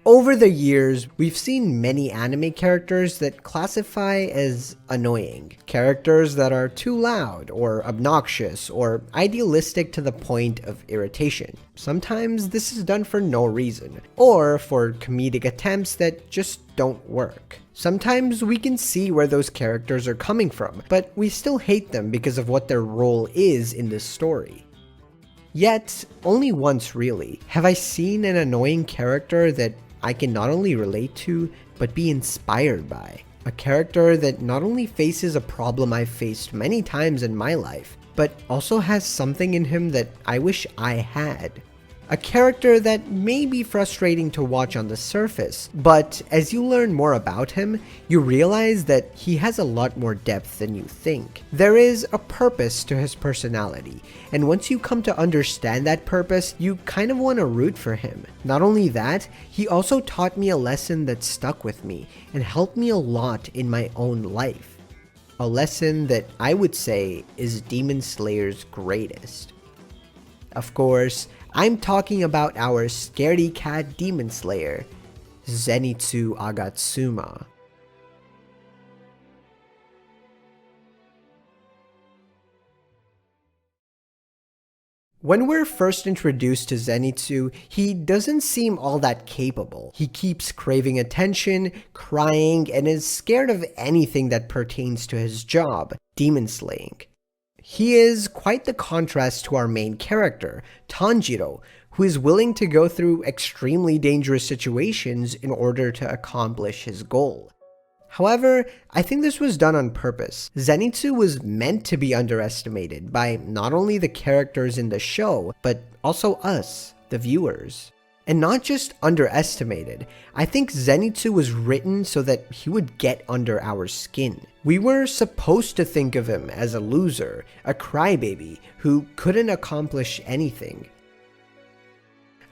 Over the years, we've seen many anime characters that classify as annoying. Characters that are too loud, or obnoxious, or idealistic to the point of irritation. Sometimes this is done for no reason, or for comedic attempts that just don't work. Sometimes we can see where those characters are coming from, but we still hate them because of what their role is in this story. Yet, only once really, have I seen an annoying character that I can not only relate to, but be inspired by. A character that not only faces a problem I've faced many times in my life, but also has something in him that I wish I had. A character that may be frustrating to watch on the surface, but as you learn more about him, you realize that he has a lot more depth than you think. There is a purpose to his personality, and once you come to understand that purpose, you kind of want to root for him. Not only that, he also taught me a lesson that stuck with me and helped me a lot in my own life. A lesson that I would say is Demon Slayer's greatest. Of course, I'm talking about our scaredy cat demon slayer, Zenitsu Agatsuma. When we're first introduced to Zenitsu, he doesn't seem all that capable. He keeps craving attention, crying, and is scared of anything that pertains to his job, demon slaying. He is quite the contrast to our main character, Tanjiro, who is willing to go through extremely dangerous situations in order to accomplish his goal. However, I think this was done on purpose. Zenitsu was meant to be underestimated by not only the characters in the show, but also us, the viewers. And not just underestimated, I think Zenitsu was written so that he would get under our skin. We were supposed to think of him as a loser, a crybaby who couldn't accomplish anything.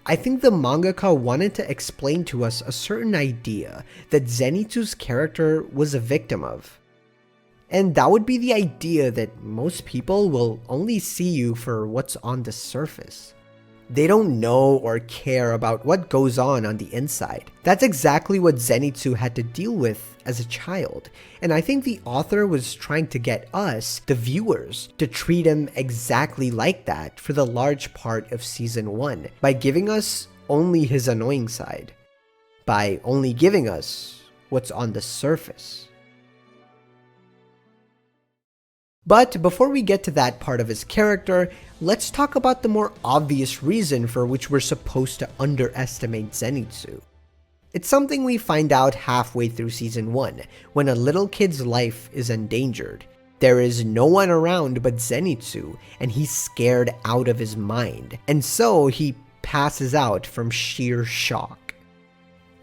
I think the mangaka wanted to explain to us a certain idea that Zenitsu's character was a victim of. And that would be the idea that most people will only see you for what's on the surface. They don't know or care about what goes on the inside. That's exactly what Zenitsu had to deal with as a child, and I think the author was trying to get us, the viewers, to treat him exactly like that for the large part of Season 1, by giving us only his annoying side, by only giving us what's on the surface. But before we get to that part of his character, let's talk about the more obvious reason for which we're supposed to underestimate Zenitsu. It's something we find out halfway through Season 1, when a little kid's life is endangered. There is no one around but Zenitsu, and he's scared out of his mind, and so he passes out from sheer shock.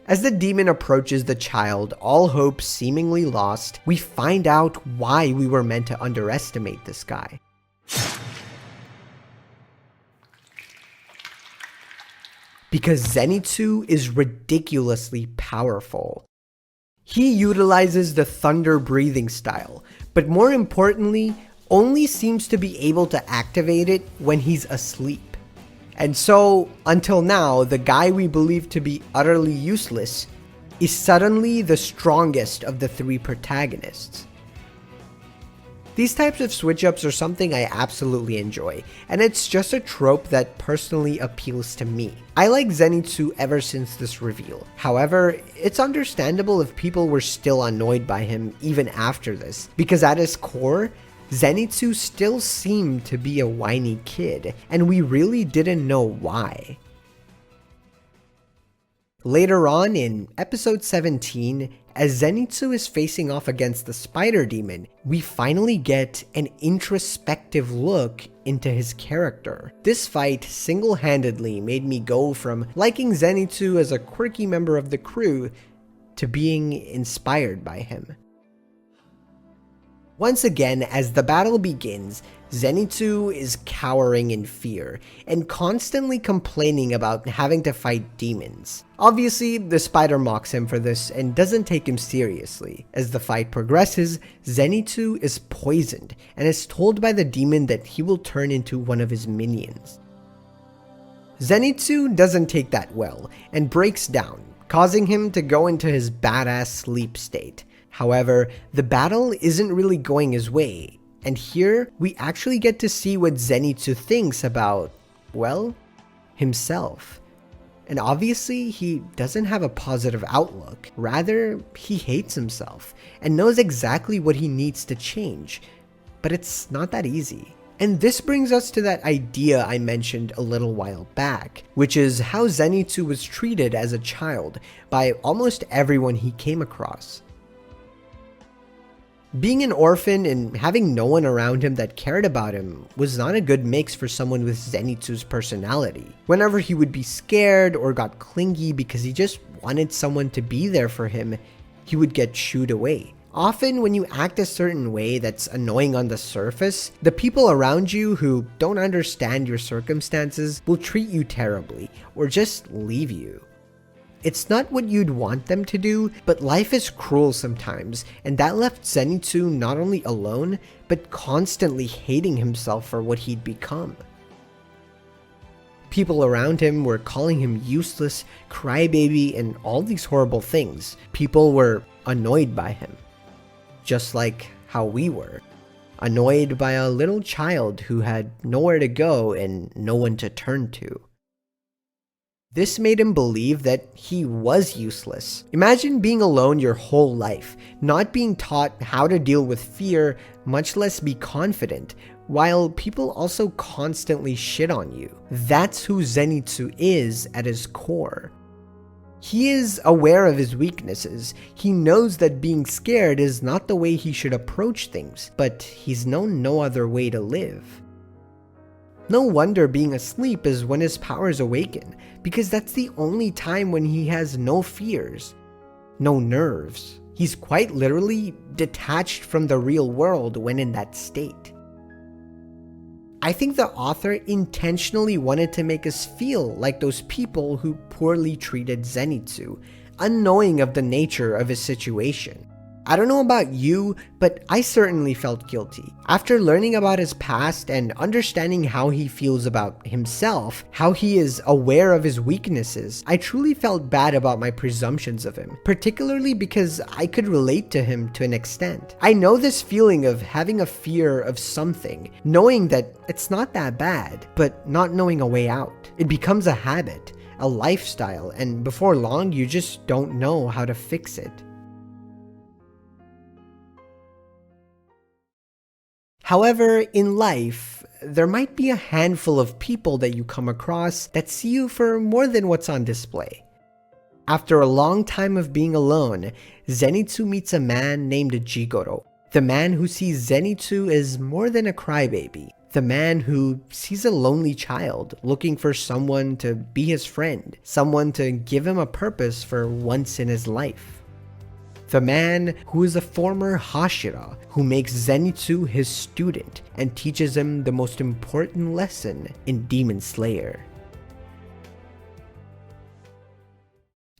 As the demon approaches the child, all hope seemingly lost, we find out why we were meant to underestimate this guy. Because Zenitsu is ridiculously powerful. He utilizes the thunder breathing style, but more importantly, only seems to be able to activate it when he's asleep. And so, until now, the guy we believe to be utterly useless is suddenly the strongest of the three protagonists. These types of switch-ups are something I absolutely enjoy, and it's just a trope that personally appeals to me. I like Zenitsu ever since this reveal. However, it's understandable if people were still annoyed by him even after this, because at his core, Zenitsu still seemed to be a whiny kid, and we really didn't know why. Later on in episode 17, as Zenitsu is facing off against the spider demon, we finally get an introspective look into his character. This fight single-handedly made me go from liking Zenitsu as a quirky member of the crew to being inspired by him. Once again, as the battle begins, Zenitsu is cowering in fear and constantly complaining about having to fight demons. Obviously, the spider mocks him for this and doesn't take him seriously. As the fight progresses, Zenitsu is poisoned and is told by the demon that he will turn into one of his minions. Zenitsu doesn't take that well and breaks down, causing him to go into his badass sleep state. However, the battle isn't really going his way, and here we actually get to see what Zenitsu thinks about, well, himself. And obviously, he doesn't have a positive outlook. Rather, he hates himself and knows exactly what he needs to change. But it's not that easy. And this brings us to that idea I mentioned a little while back, which is how Zenitsu was treated as a child by almost everyone he came across. Being an orphan and having no one around him that cared about him was not a good mix for someone with Zenitsu's personality. Whenever he would be scared or got clingy because he just wanted someone to be there for him, he would get shooed away. Often when you act a certain way that's annoying on the surface, the people around you who don't understand your circumstances will treat you terribly or just leave you. It's not what you'd want them to do, but life is cruel sometimes, and that left Zenitsu not only alone, but constantly hating himself for what he'd become. People around him were calling him useless, crybaby, and all these horrible things. People were annoyed by him. Just like how we were. Annoyed by a little child who had nowhere to go and no one to turn to. This made him believe that he was useless. Imagine being alone your whole life, not being taught how to deal with fear, much less be confident, while people also constantly shit on you. That's who Zenitsu is at his core. He is aware of his weaknesses. He knows that being scared is not the way he should approach things, but he's known no other way to live. No wonder being asleep is when his powers awaken, because that's the only time when he has no fears, no nerves. He's quite literally detached from the real world when in that state. I think the author intentionally wanted to make us feel like those people who poorly treated Zenitsu, unknowing of the nature of his situation. I don't know about you, but I certainly felt guilty. After learning about his past and understanding how he feels about himself, how he is aware of his weaknesses, I truly felt bad about my presumptions of him, particularly because I could relate to him to an extent. I know this feeling of having a fear of something, knowing that it's not that bad, but not knowing a way out. It becomes a habit, a lifestyle, and before long you just don't know how to fix it. However, in life, there might be a handful of people that you come across that see you for more than what's on display. After a long time of being alone, Zenitsu meets a man named Jigoro, the man who sees Zenitsu as more than a crybaby, the man who sees a lonely child looking for someone to be his friend, someone to give him a purpose for once in his life. The man who is a former Hashira who makes Zenitsu his student and teaches him the most important lesson in Demon Slayer.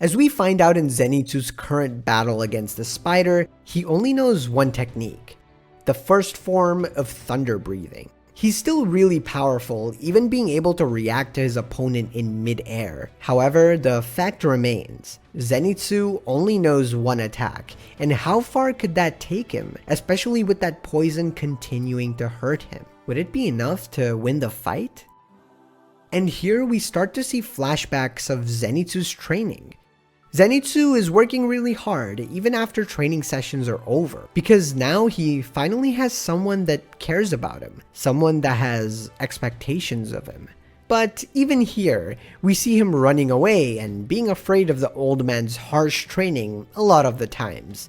As we find out in Zenitsu's current battle against the spider, he only knows one technique, the first form of thunder breathing. He's still really powerful, even being able to react to his opponent in mid-air. However, the fact remains, Zenitsu only knows one attack, and how far could that take him, especially with that poison continuing to hurt him? Would it be enough to win the fight? And here we start to see flashbacks of Zenitsu's training. Zenitsu is working really hard even after training sessions are over, because now he finally has someone that cares about him, someone that has expectations of him. But even here, we see him running away and being afraid of the old man's harsh training a lot of the times.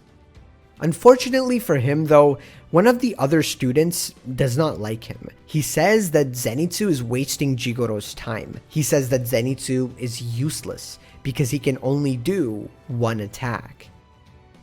Unfortunately for him though, one of the other students does not like him. He says that Zenitsu is wasting Jigoro's time. He says that Zenitsu is useless because he can only do one attack.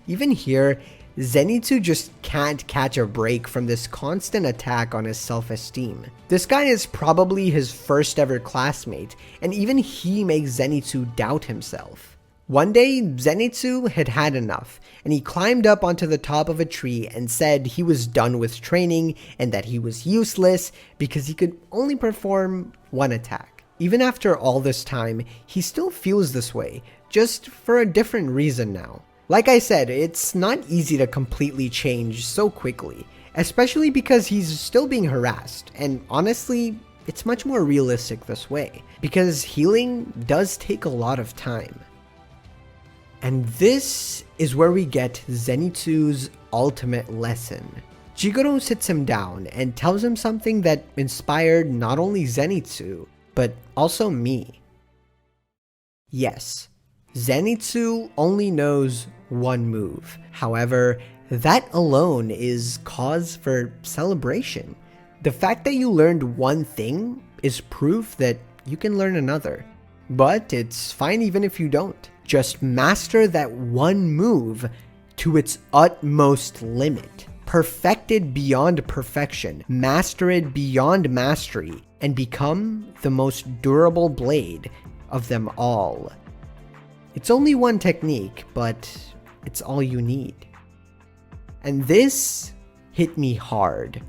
Even here, Zenitsu just can't catch a break from this constant attack on his self-esteem. This guy is probably his first ever classmate, and even he makes Zenitsu doubt himself. One day, Zenitsu had had enough, and he climbed up onto the top of a tree and said he was done with training and that he was useless because he could only perform one attack. Even after all this time, he still feels this way, just for a different reason now. Like I said, it's not easy to completely change so quickly, especially because he's still being harassed, and honestly, it's much more realistic this way, because healing does take a lot of time. And this is where we get Zenitsu's ultimate lesson. Jigoro sits him down and tells him something that inspired not only Zenitsu, but also me. Yes, Zenitsu only knows one move. However, that alone is cause for celebration. The fact that you learned one thing is proof that you can learn another. But it's fine even if you don't. Just master that one move to its utmost limit. Perfect it beyond perfection. Master it beyond mastery. And become the most durable blade of them all. It's only one technique, but it's all you need. And this hit me hard.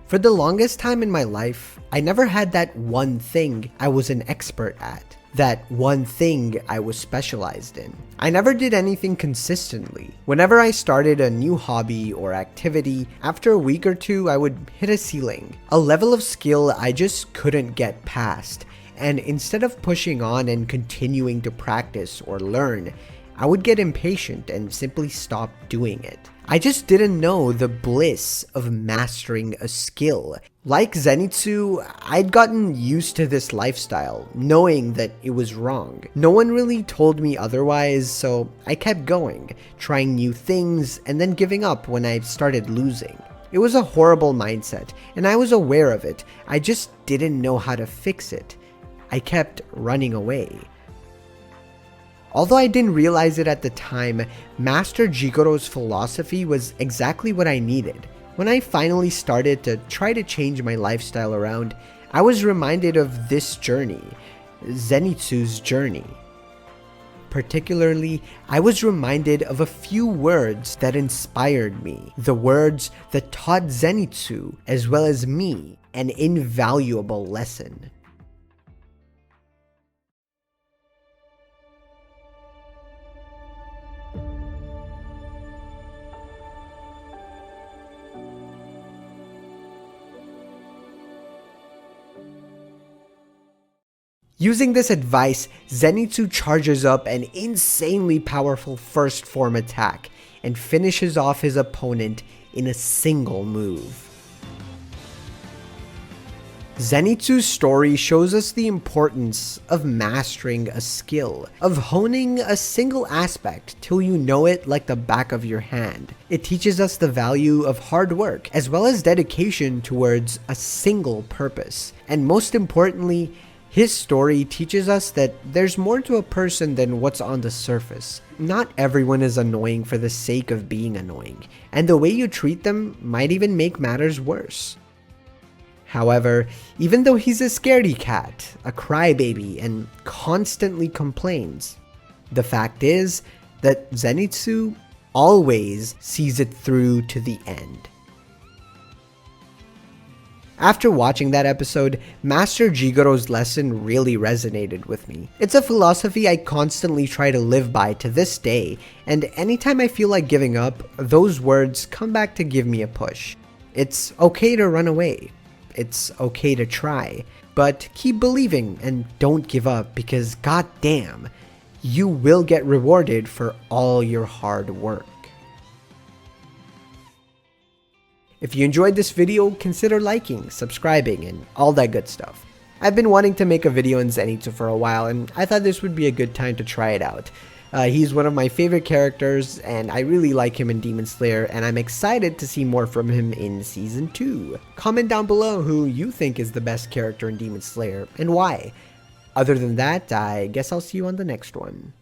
For the longest time in my life, I never had that one thing I was an expert at. That one thing I was specialized in. I never did anything consistently. Whenever I started a new hobby or activity, after a week or two I would hit a ceiling. A level of skill I just couldn't get past. And instead of pushing on and continuing to practice or learn, I would get impatient and simply stop doing it. I just didn't know the bliss of mastering a skill. Like Zenitsu, I'd gotten used to this lifestyle, knowing that it was wrong. No one really told me otherwise, so I kept going, trying new things, and then giving up when I started losing. It was a horrible mindset, and I was aware of it. I just didn't know how to fix it. I kept running away. Although I didn't realize it at the time, Master Jigoro's philosophy was exactly what I needed. When I finally started to try to change my lifestyle around, I was reminded of this journey, Zenitsu's journey. Particularly, I was reminded of a few words that inspired me, the words that taught Zenitsu, as well as me, an invaluable lesson. Using this advice, Zenitsu charges up an insanely powerful first form attack and finishes off his opponent in a single move. Zenitsu's story shows us the importance of mastering a skill, of honing a single aspect till you know it like the back of your hand. It teaches us the value of hard work, as well as dedication towards a single purpose. And most importantly, his story teaches us that there's more to a person than what's on the surface. Not everyone is annoying for the sake of being annoying, and the way you treat them might even make matters worse. However, even though he's a scaredy cat, a crybaby, and constantly complains, the fact is that Zenitsu always sees it through to the end. After watching that episode, Master Jigoro's lesson really resonated with me. It's a philosophy I constantly try to live by to this day, and anytime I feel like giving up, those words come back to give me a push. It's okay to run away. It's okay to try, but keep believing and don't give up because goddamn, you will get rewarded for all your hard work. If you enjoyed this video, consider liking, subscribing, and all that good stuff. I've been wanting to make a video on Zenitsu for a while, and I thought this would be a good time to try it out. He's one of my favorite characters, and I really like him in Demon Slayer, and I'm excited to see more from him in Season 2. Comment down below who you think is the best character in Demon Slayer, and why. Other than that, I guess I'll see you on the next one.